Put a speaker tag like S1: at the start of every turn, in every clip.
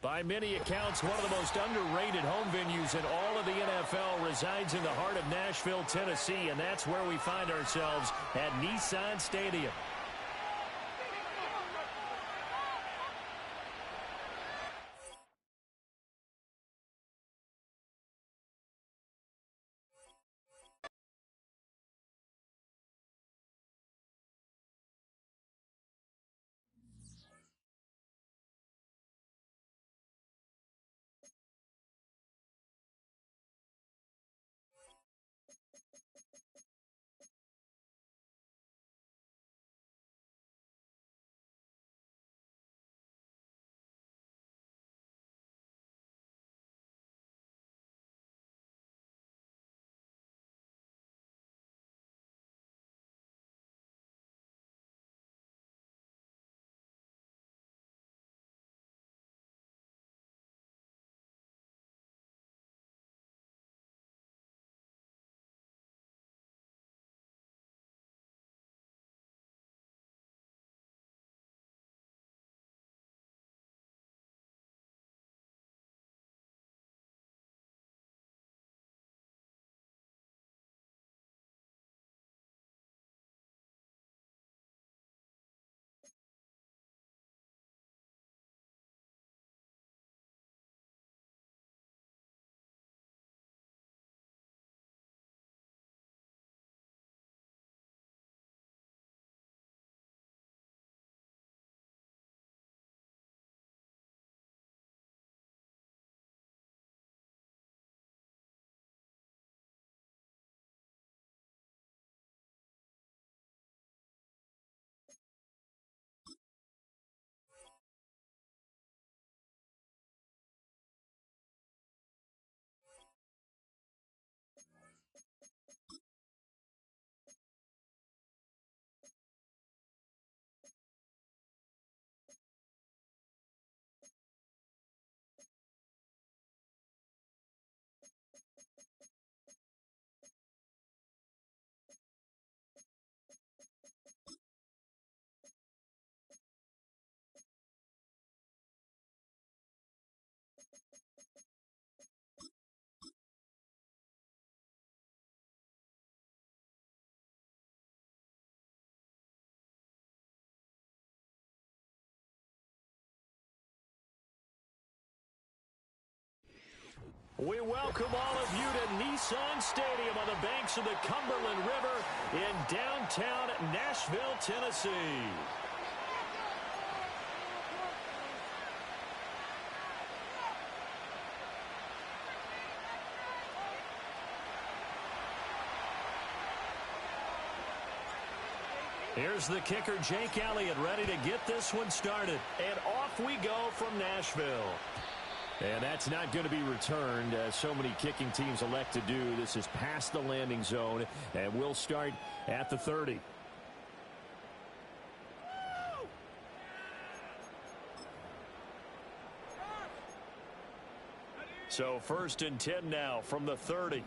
S1: By many accounts, one of the most underrated home venues in all of the NFL resides in the heart of Nashville, Tennessee, and that's where we find ourselves at Nissan Stadium. We welcome all of you to Nissan Stadium on the banks of the Cumberland River in downtown Nashville, Tennessee. Here's the kicker, Jake Elliott, ready to get this one started. And off we go from Nashville. And that's not going to be returned, as so many kicking teams elect to do. This is past the landing zone, and we'll start at the 30. So 1st and 10 now from the 30.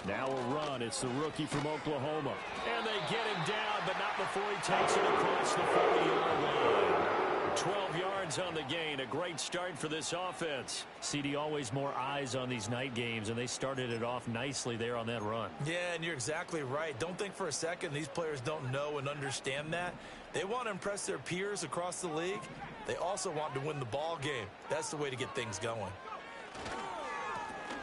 S1: Now a run. It's the rookie from Oklahoma. And they get him down, but not before he takes it across the 40-yard line. 12 yards on the gain. A great start for this offense. CD, always more eyes on these night games, and they started it off nicely there on that run.
S2: Yeah, and you're exactly right. Don't think for a second these players don't know and understand that. They want to impress their peers across the league. They also want to win the ball game. That's the way to get things going.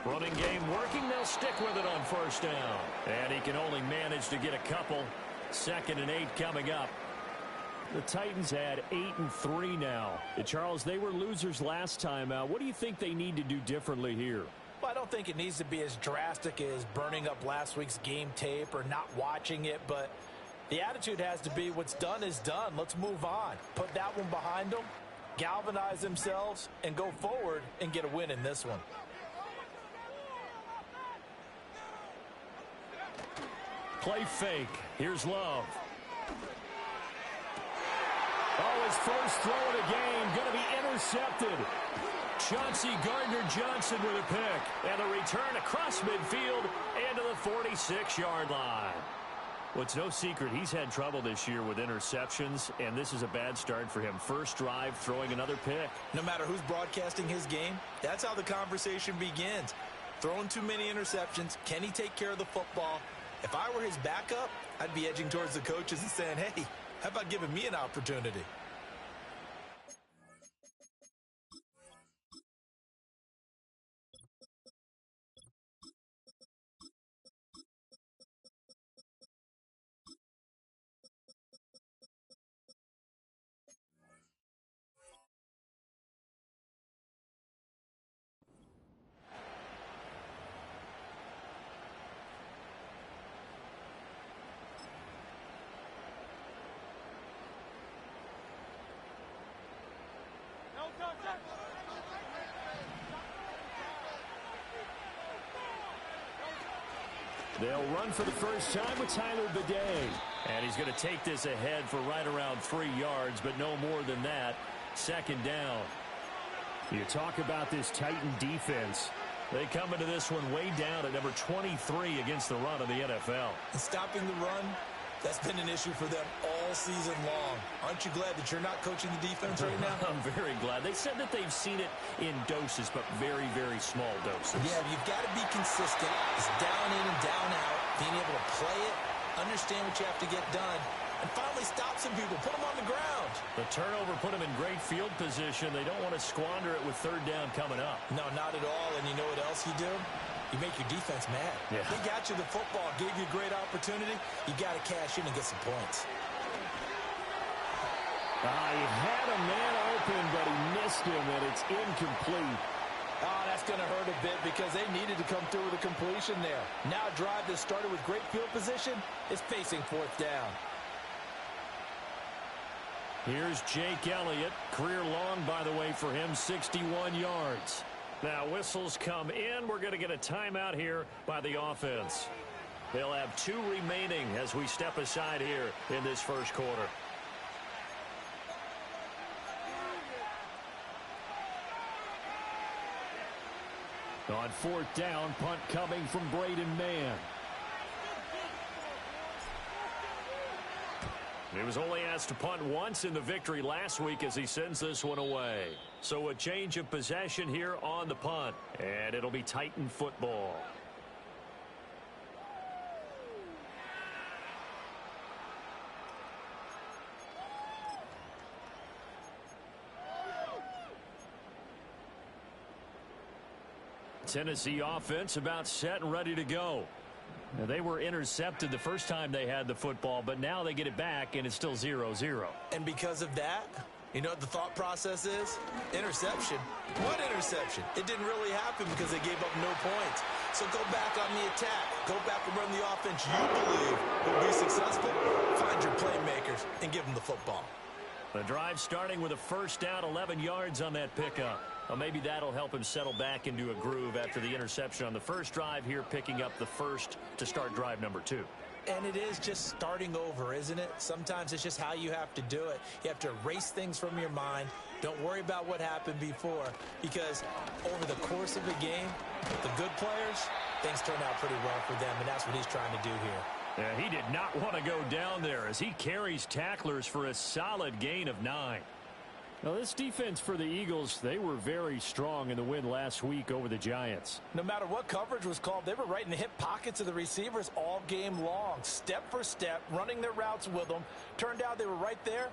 S1: Running game working. They'll stick with it on 1st down. And he can only manage to get a couple. 2nd and 8 coming up. The Titans had 8-3 now. Charles, they were losers last time out. What do you think they need to do differently here?
S2: Well, I don't think it needs to be as drastic as burning up last week's game tape or not watching it, but the attitude has to be what's done is done. Let's move on. Put that one behind them, galvanize themselves, and go forward and get a win in this one.
S1: Play fake. Here's Love. Oh, his first throw of the game going to be intercepted. intercepted. Chauncey Gardner-Johnson with a pick. And the return across midfield and to the 46-yard line. Well, it's no secret he's had trouble this year with interceptions, and this is a bad start for him. First drive, throwing another pick.
S2: No matter who's broadcasting his game, that's how the conversation begins. Throwing too many interceptions. Can he take care of the football? If I were his backup, I'd be edging towards the coaches and saying, hey, how about giving me an opportunity?
S1: They'll run for the first time with Tyler Bidet. And he's going to take this ahead for right around 3 yards, but no more than that. Second down. You talk about this Titan defense. They come into this one way down at number 23 against the run of the NFL.
S2: And stopping the run, that's been an issue for them all season long. Aren't you glad that you're not coaching the defense right now?
S1: I'm very glad. They said that they've seen it in doses, but very, very small doses.
S2: Yeah, you've got to be consistent. It's down in and down out. Being able to play it, understand what you have to get done, and finally stop some people. Put them on the ground.
S1: The turnover put them in great field position. They don't want to squander it with third down coming up.
S2: No, not at all. And you know what else you do? You make your defense mad.
S1: Yeah.
S2: They got you the football, gave you a great opportunity. You got to cash in and get some points.
S1: He had a man open, but he missed him, and it's incomplete.
S2: Oh, that's going to hurt a bit because they needed to come through with a completion there. Now a drive that started with great field position is facing fourth down.
S1: Here's Jake Elliott. Career long, by the way, for him, 61 yards. Now whistles come in. We're going to get a timeout here by the offense. They'll have 2 remaining as we step aside here in this first quarter. On fourth down, punt coming from Braden Mann. He was only asked to punt once in the victory last week as he sends this one away. So a change of possession here on the punt. And it'll be Titan football. Tennessee offense about set and ready to go. Now, they were intercepted the first time they had the football, but now they get it back, and it's still 0-0.
S2: And because of that, you know what the thought process is? Interception. What interception? It didn't really happen because they gave up no points. So go back on the attack. Go back and run the offense you believe will be successful. Find your playmakers and give them the football.
S1: The drive starting with a first down, 11 yards on that pickup. Well, maybe that'll help him settle back into a groove after the interception on the first drive here, picking up the first to start drive number 2.
S2: And it is just starting over, isn't it? Sometimes it's just how you have to do it. You have to erase things from your mind. Don't worry about what happened before, because over the course of a game, the good players, things turn out pretty well for them, and that's what he's trying to do here.
S1: Yeah, he did not want to go down there as he carries tacklers for a solid gain of 9. Now, this defense for the Eagles, they were very strong in the win last week over the Giants.
S2: No matter what coverage was called, they were right in the hip pockets of the receivers all game long, step for step, running their routes with them. Turned out they were right there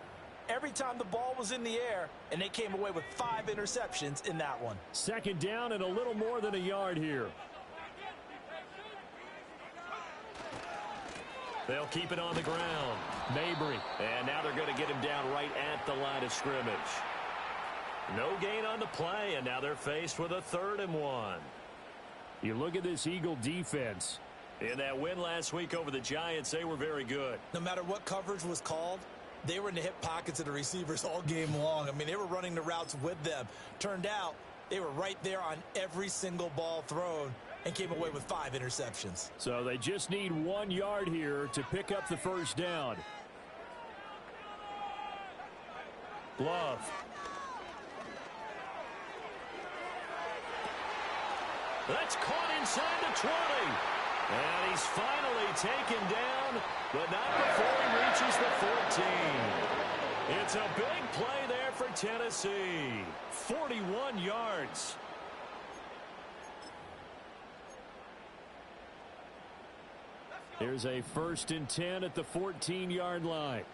S2: every time the ball was in the air, and they came away with 5 interceptions in that one.
S1: Second down and a little more than a yard here. They'll keep it on the ground. Mabry. And now they're going to get him down right at the line of scrimmage. No gain on the play, and now they're faced with a 3rd and 1. You look at this Eagle defense. In that win last week over the Giants, they were very good.
S2: No matter what coverage was called, they were in the hip pockets of the receivers all game long. I mean, they were running the routes with them. Turned out they were right there on every single ball thrown and came away with 5 interceptions.
S1: So they just need 1 yard here to pick up the first down. Love. That's caught inside the 20. And he's finally taken down, but not before he reaches the 14. It's a big play there for Tennessee. 41 yards. Here's a 1st and 10 at the 14-yard line.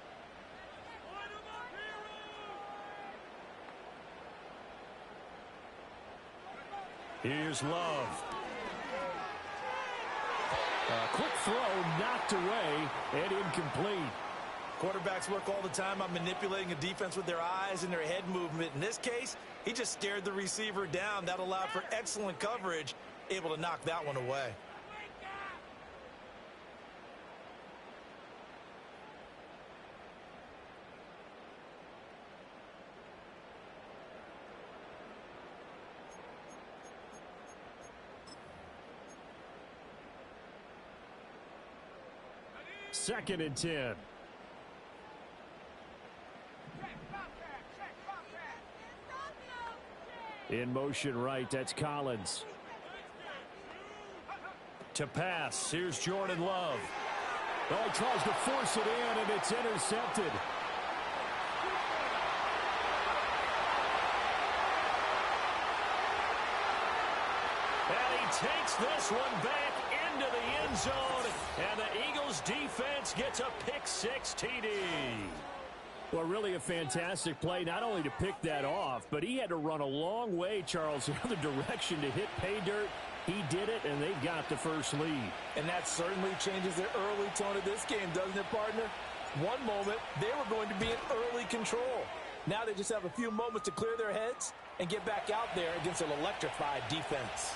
S1: Here's Love. A quick throw knocked away and incomplete.
S2: Quarterbacks work all the time on manipulating a defense with their eyes and their head movement. In this case, he just stared the receiver down. That allowed for excellent coverage, able to knock that one away.
S1: Second and 10. In motion right, that's Collins. To pass, here's Jordan Love. Oh, he tries to force it in, and it's intercepted. And he takes this one back into the end zone, and the Eagles defense gets a pick-6 TD. Well, really a fantastic play, not only to pick that off, but he had to run a long way, Charles, the other direction to hit pay dirt. He did it, and they've got the first lead.
S2: And that certainly changes the early tone of this game, doesn't it, partner? One moment, they were going to be in early control. Now they just have a few moments to clear their heads and get back out there against an electrified defense.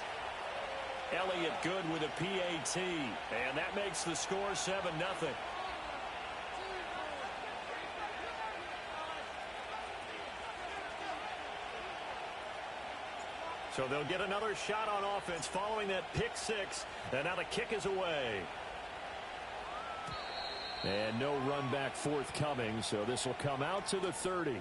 S1: Elliott good with a PAT, and that makes the score 7-0. So they'll get another shot on offense following that pick-6, and now the kick is away. And no run back forthcoming, so this will come out to the 30.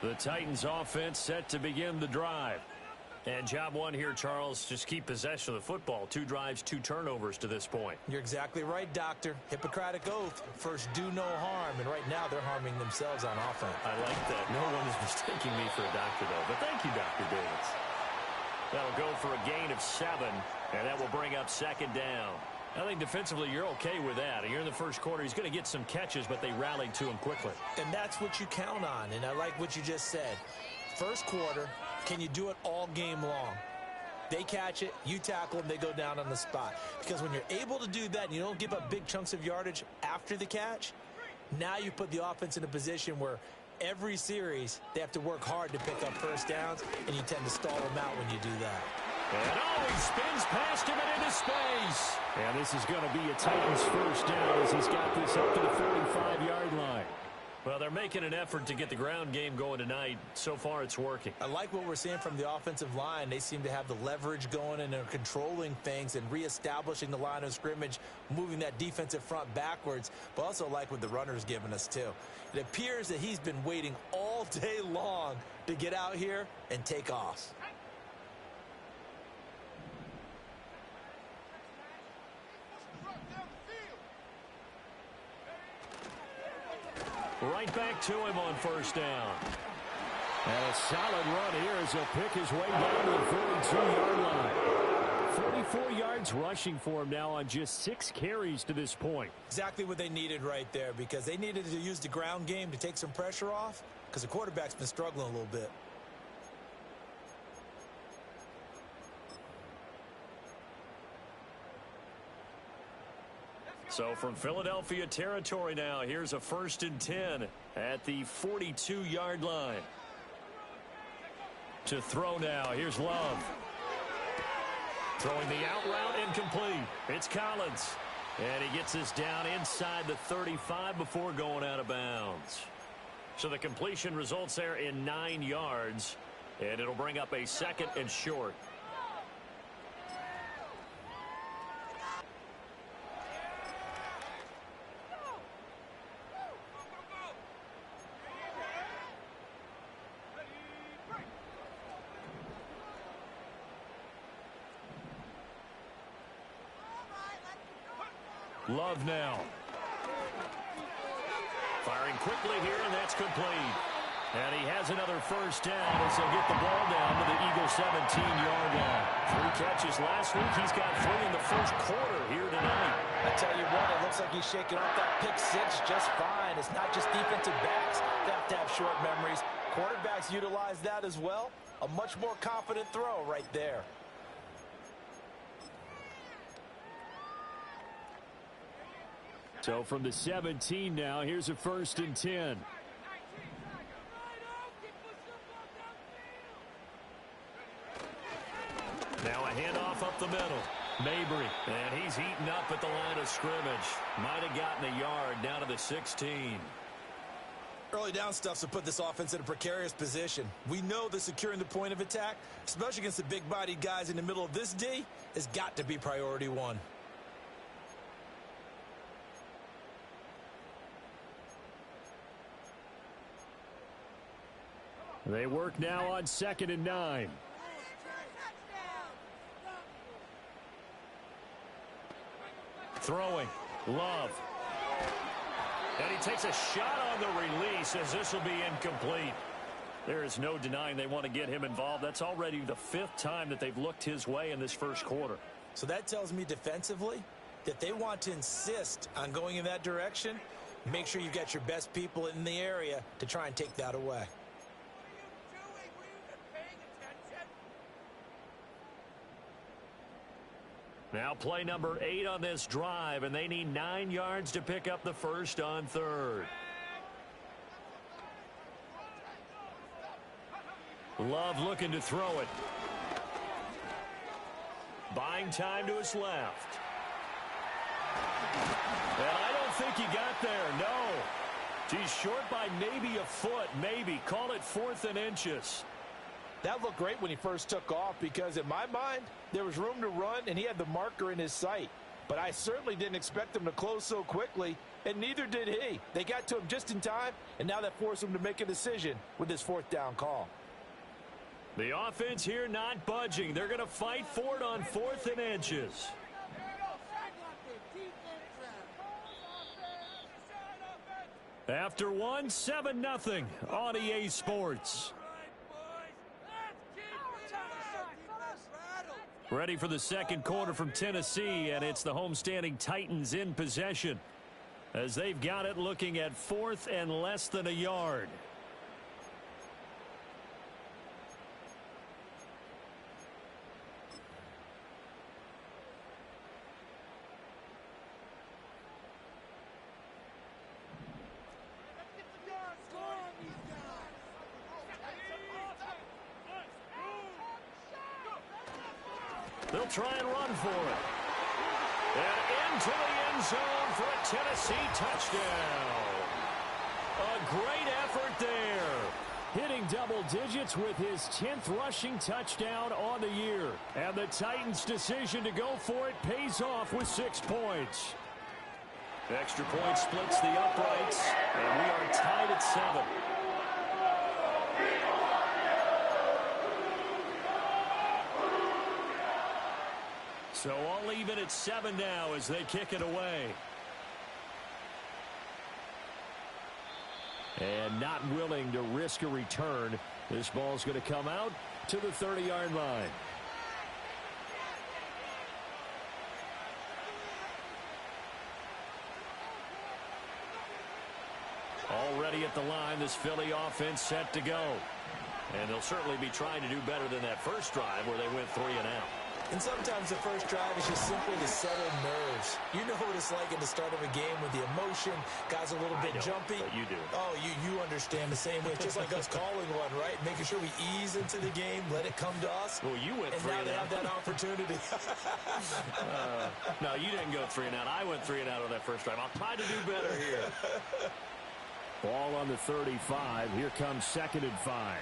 S1: The Titans offense set to begin the drive. And job one here, Charles, just keep possession of the football. 2 drives, 2 turnovers to this point.
S2: You're exactly right, Doctor. Hippocratic oath. First, do no harm. And right now, they're harming themselves on offense.
S1: I like that. No one is mistaking me for a doctor, though. But thank you, Dr. Davis. That'll go for a gain of 7, and that will bring up 2nd down. I think defensively you're okay with that. You're in the first quarter. He's going to get some catches, but they rallied to him quickly.
S2: And that's what you count on, and I like what you just said. First quarter, can you do it all game long? They catch it, you tackle them, they go down on the spot. Because when you're able to do that and you don't give up big chunks of yardage after the catch, now you put the offense in a position where every series they have to work hard to pick up first downs, and you tend to stall them out when you do that.
S1: And he spins past him and into space. And this is going to be a Titans first down as he's got this up to the 45-yard line. Well, they're making an effort to get the ground game going tonight. So far, it's working.
S2: I like what we're seeing from the offensive line. They seem to have the leverage going, and they're controlling things and reestablishing the line of scrimmage, moving that defensive front backwards, but also like what the runner's giving us, too. It appears that he's been waiting all day long to get out here and take off.
S1: Right back to him on first down. And a solid run here as he'll pick his way down to the 42-yard line. 44 yards rushing for him now on just 6 carries to this point.
S2: Exactly what they needed right there, because they needed to use the ground game to take some pressure off, because the quarterback's been struggling a little bit.
S1: So from Philadelphia territory now, here's a 1st and 10 at the 42-yard line. To throw now, here's Love. Throwing the out route incomplete. It's Collins. And he gets this down inside the 35 before going out of bounds. So the completion results there in 9 yards. And it'll bring up a 2nd and short. Love now. Firing quickly here, and that's complete. And he has another first down as they'll get the ball down to the Eagles' 17-yard line. 3 catches last week. He's got 3 in the first quarter here tonight.
S2: I tell you what, it looks like he's shaking off that pick six just fine. It's not just defensive backs that have to have short memories. Quarterbacks utilize that as well. A much more confident throw right there.
S1: So from the 17 now, here's a 1st and 10. Now a handoff up the middle. Mabry, and he's heating up at the line of scrimmage. Might have gotten a yard down to the 16.
S2: Early down stuffs will put this offense in a precarious position. We know that securing the point of attack, especially against the big-bodied guys in the middle of this D, has got to be priority 1.
S1: They work now on 2nd and 9. Throwing. Love. And he takes a shot on the release as this will be incomplete. There is no denying they want to get him involved. That's already the 5th time that they've looked his way in this first quarter.
S2: So that tells me defensively that they want to insist on going in that direction. Make sure you've got your best people in the area to try and take that away.
S1: Now play number 8 on this drive, and they need 9 yards to pick up the first on 3rd. Love looking to throw it. Buying time to his left. And I don't think he got there, no. He's short by maybe a foot, maybe. Call it 4th and inches.
S2: That looked great when he first took off because, in my mind, there was room to run, and he had the marker in his sight. But I certainly didn't expect him to close so quickly, and neither did he. They got to him just in time, and now that forced him to make a decision with his 4th down call.
S1: The offense here not budging. They're going to fight for it on 4th and inches. After 1, 7-0 on EA Sports. Ready for the second quarter from Tennessee, and it's the homestanding Titans in possession as they've got it looking at 4th and less than a yard. They'll try and run for it. And into the end zone for a Tennessee touchdown. A great effort there. Hitting double digits with his 10th rushing touchdown on the year. And the Titans' decision to go for it pays off with 6 points. Extra point splits the uprights, and we are tied at 7. So all even at 7 now as they kick it away. And not willing to risk a return. This ball's going to come out to the 30-yard line. Already at the line, this Philly offense set to go. And they'll certainly be trying to do better than that first drive where they went 3 and out.
S2: And sometimes the first drive is just simply to settle nerves. You know what it's like at the start of a game with the emotion. Guys a little bit jumpy.
S1: But you do.
S2: Oh, you understand the same way. It's just like us calling one, right? Making sure we ease into the game, let it come to us.
S1: Well, you went 3 and out.
S2: And now they have that opportunity.
S1: No, you didn't go 3 and out. I went 3 and out on that first drive. I'll try to do better here. Ball on the 35. Here comes 2nd and 5.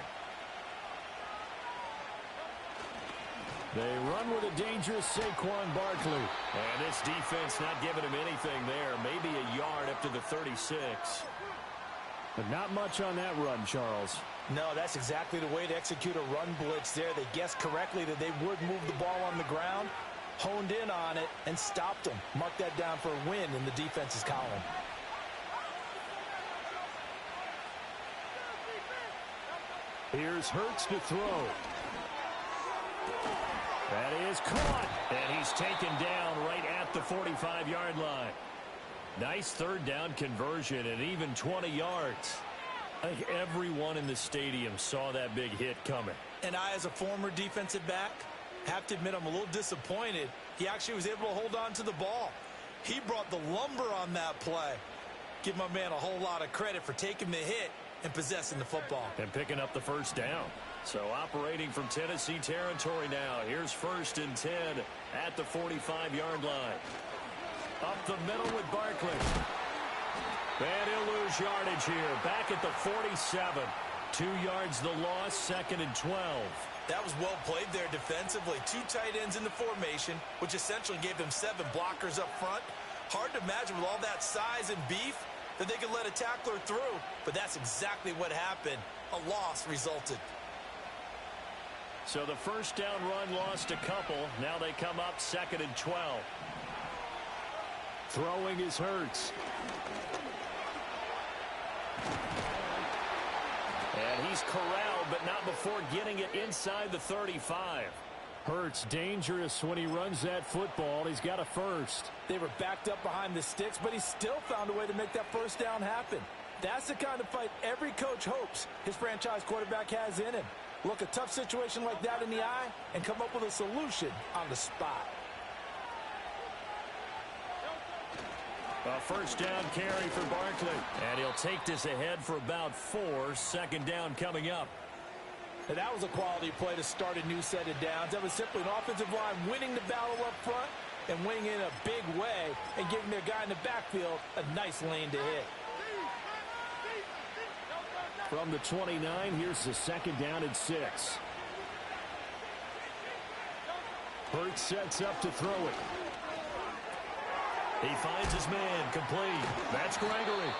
S1: They run with a dangerous Saquon Barkley. And this defense not giving him anything there. Maybe a yard up to the 36. But not much on that run, Charles.
S2: No, that's exactly the way to execute a run blitz there. They guessed correctly that they would move the ball on the ground. honed in on it and stopped them. Mark that down for a win in the defense's column.
S1: Here's Hurts to throw. That is caught, and he's taken down right at the 45-yard line. Nice third down conversion and even 20 yards. I think everyone in the stadium saw that big hit coming.
S2: And I, as a former defensive back, have to admit I'm a little disappointed. He actually was able to hold on to the ball. He brought the lumber on that play. Give my man a whole lot of credit for taking the hit and possessing the football.
S1: And picking up the first down. So operating from Tennessee territory now. Here's 1st and 10 at the 45-yard line. Up the middle with Barkley. And he'll lose yardage here. Back at the 47. 2 yards the loss, 2nd and 12.
S2: That was well played there defensively. 2 tight ends in the formation, which essentially gave them 7 blockers up front. Hard to imagine with all that size and beef that they could let a tackler through. But that's exactly what happened. A loss resulted.
S1: So the first down run lost a couple. Now they come up 2nd and 12. Throwing is Hurts. And he's corralled, but not before getting it inside the 35. Hurts dangerous when he runs that football. He's got a first.
S2: They were backed up behind the sticks, but he still found a way to make that first down happen. That's the kind of fight every coach hopes his franchise quarterback has in him. Look a tough situation like that in the eye and come up with a solution on the spot.
S1: A first down carry for Barkley. And he'll take this ahead for about 4. 2nd down coming up.
S2: And that was a quality play to start a new set of downs. That was simply an offensive line winning the battle up front and winning in a big way and giving their guy in the backfield a nice lane to hit.
S1: From the 29, here's the 2nd down and 6. Hurts sets up to throw it. He finds his man, complete. That's Gregory.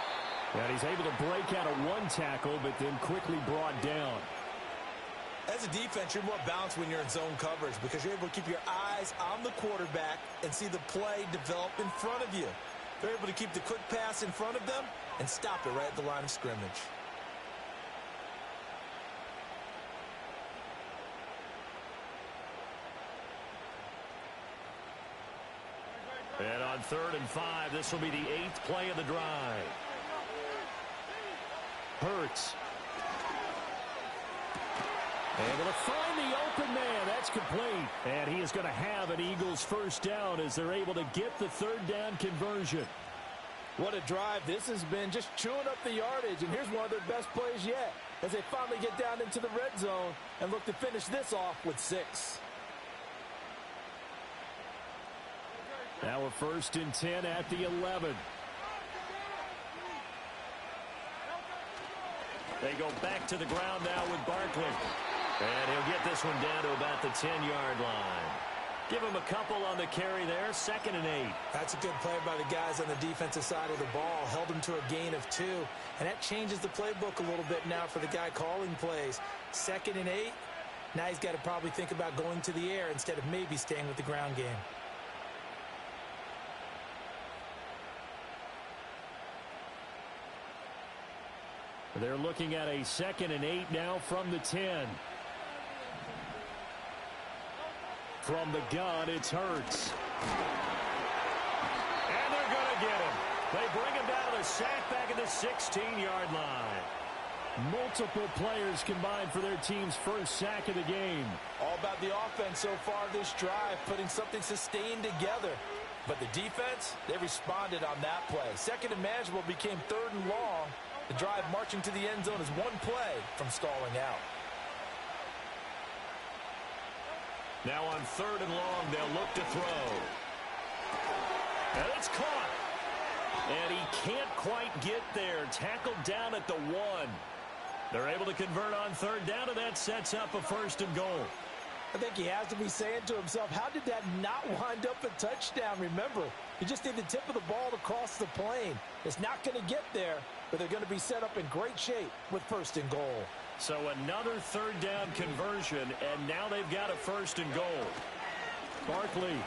S1: And he's able to break out of 1 tackle, but then quickly brought down.
S2: As a defense, you're more balanced when you're in zone coverage because you're able to keep your eyes on the quarterback and see the play develop in front of you. They're able to keep the quick pass in front of them and stop it right at the line of scrimmage.
S1: And on 3rd and 5, this will be the 8th play of the drive. Hurts. Able to find the open man. That's complete. And he is going to have an Eagles first down as they're able to get the 3rd down conversion.
S2: What a drive this has been, just chewing up the yardage. And here's one of their best plays yet as they finally get down into the red zone and look to finish this off with 6.
S1: Now a 1st and 10 at the 11. They go back to the ground now with Barkley. And he'll get this one down to about the 10-yard line. Give him a couple on the carry there. 2nd and 8.
S2: That's a good play by the guys on the defensive side of the ball. Held him to a gain of 2. And that changes the playbook a little bit now for the guy calling plays. 2nd and 8. Now he's got to probably think about going to the air instead of maybe staying with the ground game.
S1: They're looking at a 2nd and 8 now from the 10. From the gun, it's Hurts. And they're going to get him. They bring him down to the sack back at the 16-yard line. Multiple players combined for their team's first sack of the game.
S2: All about the offense so far this drive, putting something sustained together. But the defense, they responded on that play. 2nd and manageable became 3rd and long. The drive marching to the end zone is 1 play from stalling out.
S1: Now on 3rd and long, they'll look to throw. And it's caught. And he can't quite get there. Tackled down at the 1. They're able to convert on 3rd down, and that sets up a 1st and goal.
S2: I think he has to be saying to himself, how did that not wind up a touchdown? Remember, you just need the tip of the ball to cross the plane. It's not going to get there, but they're going to be set up in great shape with 1st and goal.
S1: So another 3rd down conversion, and now they've got a 1st and goal. Barkley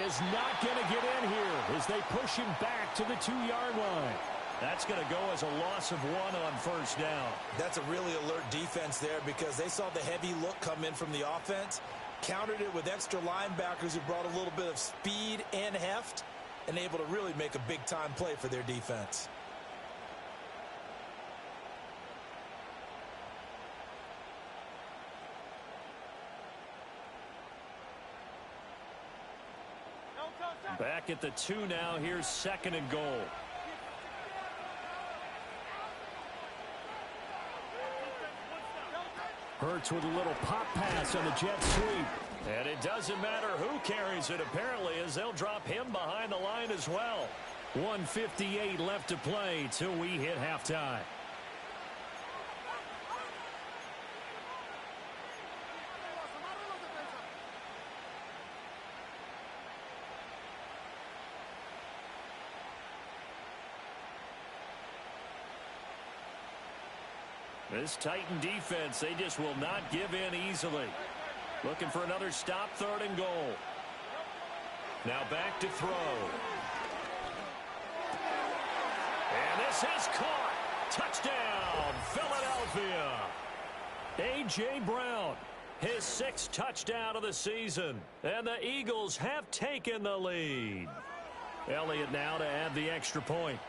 S1: is not going to get in here as they push him back to the 2-yard line. That's going to go as a loss of 1 on first down.
S2: That's a really alert defense there because they saw the heavy look come in from the offense, countered it with extra linebackers who brought a little bit of speed and heft, and able to really make a big-time play for their defense.
S1: Back at the 2 now. Here's 2nd and goal. Hurts with a little pop pass on the jet sweep. And it doesn't matter who carries it, apparently, as they'll drop him behind the line as well. 1:58 left to play till we hit halftime. This Titan defense, they just will not give in easily. Looking for another stop, 3rd and goal. Now back to throw. And this is caught. Touchdown, Philadelphia. A.J. Brown, his 6th touchdown of the season. And the Eagles have taken the lead. Elliott now to add the extra point.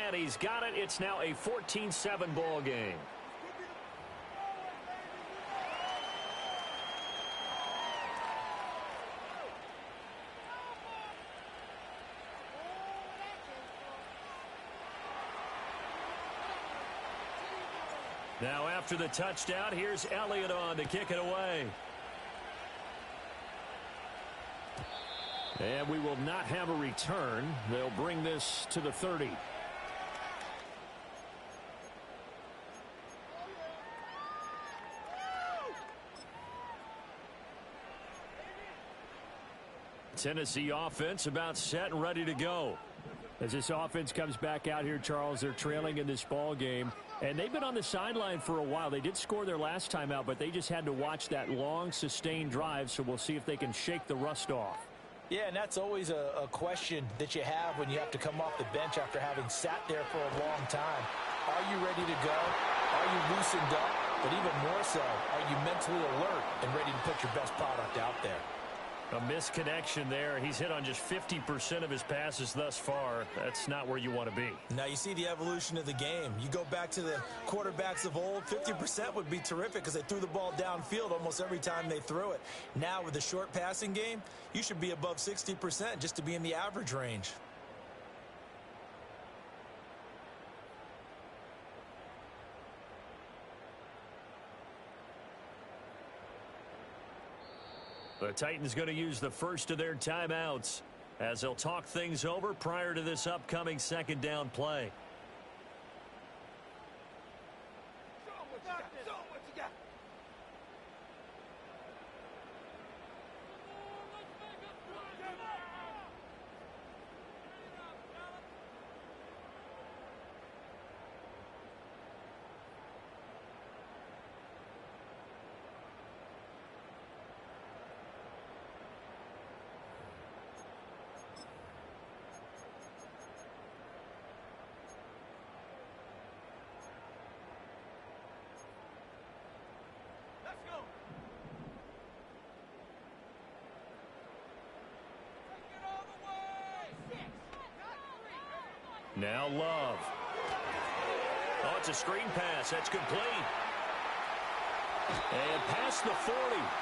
S1: And he's got it. It's now a 14-7 ball game. Now after the touchdown, here's Elliott on to kick it away. And we will not have a return. They'll bring this to the 30. Tennessee offense about set and ready to go. As this offense comes back out here, Charles, they're trailing in this ball game. And they've been on the sideline for a while. They did score their last time out, but they just had to watch that long, sustained drive. So we'll see if they can shake the rust off.
S2: Yeah, and that's always a question that you have when you have to come off the bench after having sat there for a long time. Are you ready to go? Are you loosened up? But even more so, are you mentally alert and ready to put your best product out there?
S1: A misconnection there. He's hit on just 50% of his passes thus far. That's not where you want to be.
S2: Now you see the evolution of the game. You go back to the quarterbacks of old, 50% would be terrific because they threw the ball downfield almost every time they threw it. Now with the short passing game, you should be above 60% just to be in the average range.
S1: The Titans going to use the first of their timeouts as they'll talk things over prior to this upcoming 2nd down play. Now Love. Oh, it's a screen pass. That's complete. And past the 40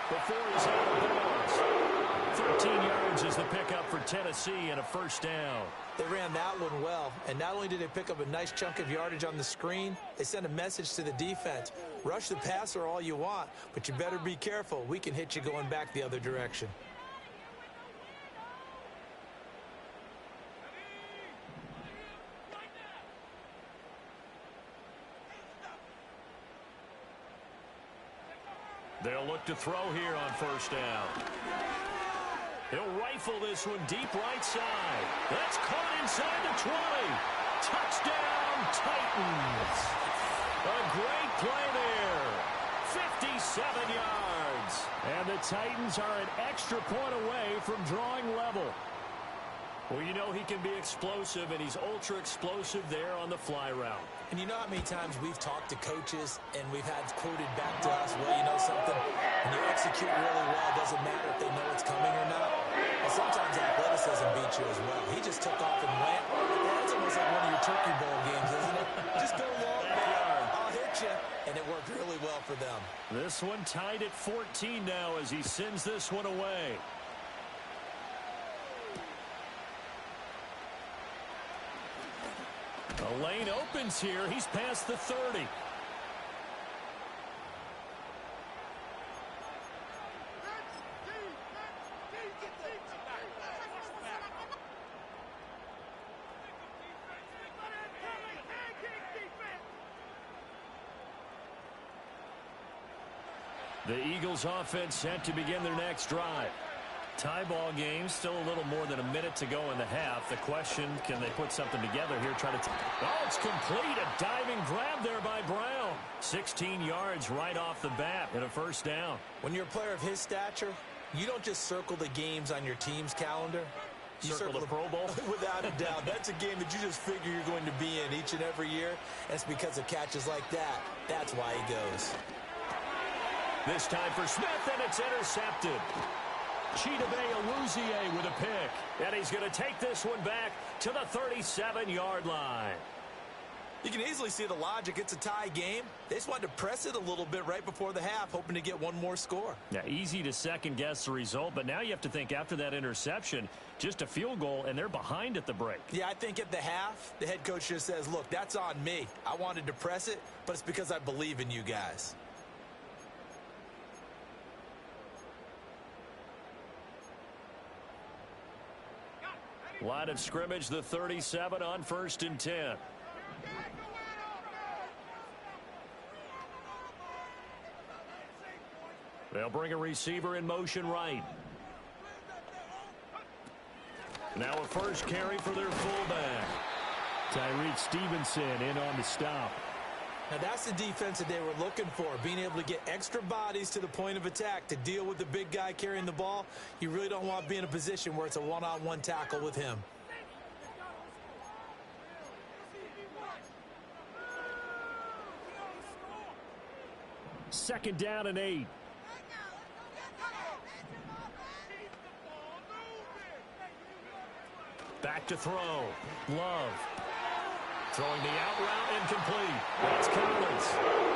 S1: before he's out of bounds. 13 yards is the pickup for Tennessee and a first down.
S2: They ran that one well, and not only did they pick up a nice chunk of yardage on the screen, they sent a message to the defense. Rush the passer all you want, but you better be careful. We can hit you going back the other direction.
S1: They'll look to throw here on first down. He'll rifle this one deep right side. That's caught inside the 20. Touchdown, Titans. A great play there. 57 yards.
S3: And the Titans are an extra point away from drawing level.
S1: Well, you know he can be explosive, and he's ultra-explosive there on the fly route.
S2: And you know how many times we've talked to coaches and we've had quoted back to us, well, you know something, when you execute really well, it doesn't matter if they know it's coming or not. Well, sometimes athleticism beats you as well. He just took off and went. That's almost like one of your Turkey Bowl games, isn't it? Just go long, man. I'll hit you. And it worked really well for them.
S1: This one tied at 14 now as he sends this one away. The lane opens here. He's past the 30. The Eagles offense set to begin their next drive. Tie ball game, still a little more than a minute to go in the half. The question, can they put something together here? Oh, it's complete. A diving grab there by Brown. 16 yards right off the bat and a first down.
S2: When you're a player of his stature, you don't just circle the games on your team's calendar. You
S1: circle the Pro Bowl?
S2: Without a doubt. That's a game that you just figure you're going to be in each and every year. And it's because of catches like that. That's why he goes.
S1: This time for Smith, and it's intercepted. Chidobe Awuzie with a pick. And he's going to take this one back to the 37-yard line.
S2: You can easily see the logic. It's a tie game. They just wanted to press it a little bit right before the half, hoping to get one more score.
S1: Yeah, easy to second-guess the result, but now you have to think after that interception, just a field goal, and they're behind at the break.
S2: Yeah, I think at the half, the head coach just says, look, that's on me. I wanted to press it, but it's because I believe in you guys.
S1: Line of scrimmage, the 37 on 1st and 10. They'll bring a receiver in motion right. Now a first carry for their fullback.
S3: Tyreek Stevenson in on the stop.
S2: Now that's the defense that they were looking for, being able to get extra bodies to the point of attack to deal with the big guy carrying the ball. You really don't want to be in a position where it's a one-on-one tackle with him.
S3: Second down and 8.
S1: Back to throw. Love. Throwing the out route, incomplete. That's Collins.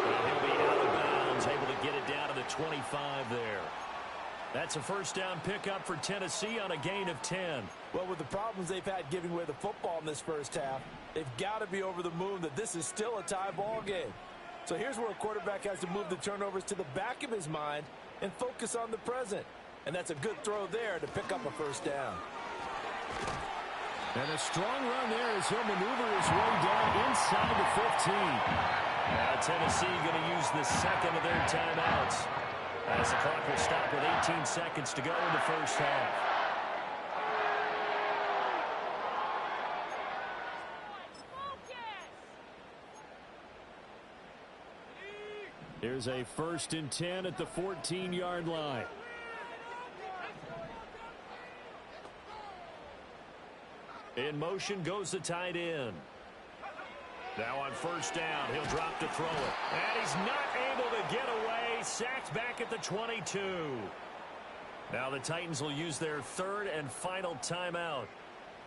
S1: And he'll be out of bounds, able to get it down to the 25 there. That's a first down pickup for Tennessee on a gain of 10.
S2: Well, with the problems they've had giving away the football in this first half, they've got to be over the moon that this is still a tie ball game. So here's where a quarterback has to move the turnovers to the back of his mind and focus on the present. And that's a good throw there to pick up a first down.
S3: And a strong run there as he'll maneuver his way down inside the 15.
S1: Now Tennessee going to use the second of their timeouts, as the clock will stop with 18 seconds to go in the first half.
S3: Here's a 1st and 10 at the 14-yard line.
S1: In motion goes the tight end. Now on first down, he'll drop to throw it. And he's not able to get away. Sacked back at the 22. Now the Titans will use their third and final timeout.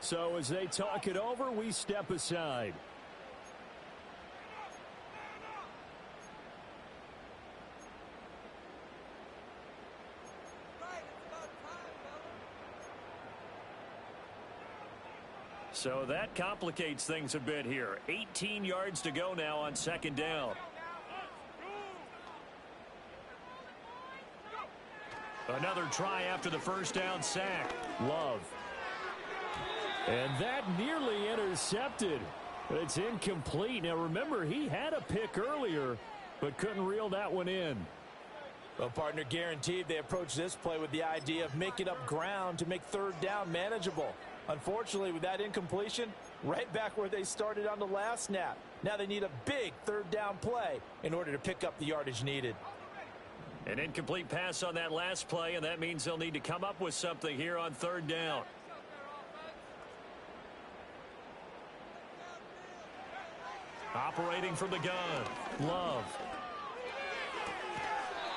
S3: So as they talk it over, we step aside.
S1: So that complicates things a bit here. 18 yards to go now on second down. Another try after the first down sack.
S3: Love. And that nearly intercepted. But it's incomplete. Now remember, he had a pick earlier, but couldn't reel that one in.
S2: Well, partner, guaranteed they approach this play with the idea of making up ground to make third down manageable. Unfortunately, with that incompletion, right back where they started on the last snap. Now they need a big third down play in order to pick up the yardage needed.
S1: An incomplete pass on that last play, and that means they'll need to come up with something here on third down. Operating from the gun, Love.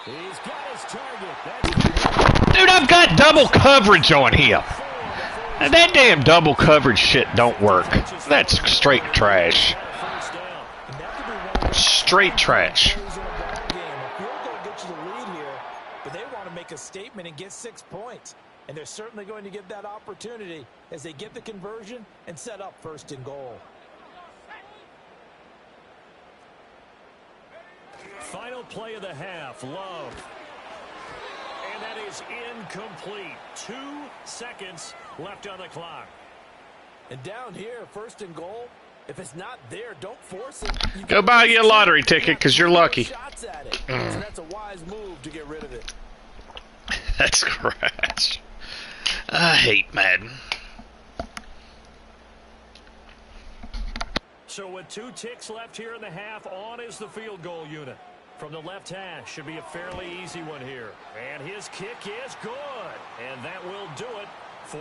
S1: He's got his target.
S4: Dude, I've got double coverage on him. Now, that damn double coverage shit don't work. That's straight trash. Straight trash.
S2: But they want to make a statement and get 6 points. And they're certainly going to get that opportunity as they get the conversion and set up first and goal.
S1: Final play of the half, Love. And that is incomplete. 2 seconds left on the clock.
S2: And down here, first and goal, if it's not there, don't force it.
S4: Go buy you a lottery ticket because you're lucky.
S2: Shots at it. So that's a wise move to get rid of it.
S4: That's trash. I hate Madden.
S1: So with 2 ticks left here in the half, on is the field goal unit. From the left hash, should be a fairly easy one here. And his kick is good. And that will do it for